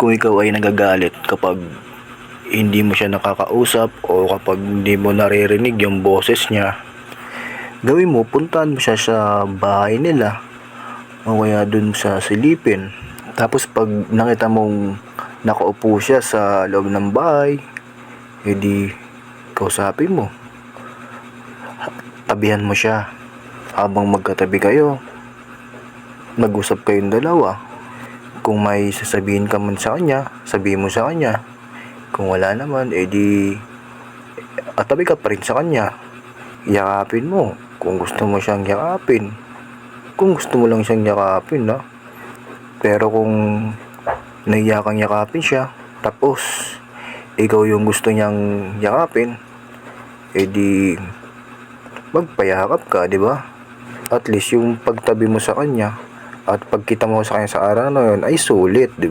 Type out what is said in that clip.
kung ikaw ay nagagalit kapag hindi mo siya nakakausap o kapag hindi mo naririnig yung boses niya, gawin mo, puntahan mo siya sa bahay nila o kaya dun sa silipin. Tapos pag nakita mong nakaupo siya sa loob ng bahay, edi kausapin mo. Tabihan mo siya habang magkatabi kayo. Nag-usap kayong dalawa. Kung may sasabihin ka man sa kanya, sabihin mo sa kanya. Kung wala naman, edi tabi ka pa rin sa kanya. Yakapin mo kung gusto mo siyang yakapin. Kung gusto mo lang siyang yakapin, ha? Pero kung nahiya kang yakapin siya, tapos ikaw yung gusto niyang yakapin, edi magpayakap ka, di ba? At least yung pagtabi mo sa kanya at pagkita mo sa kanya sa araw na yun ay sulit, di ba?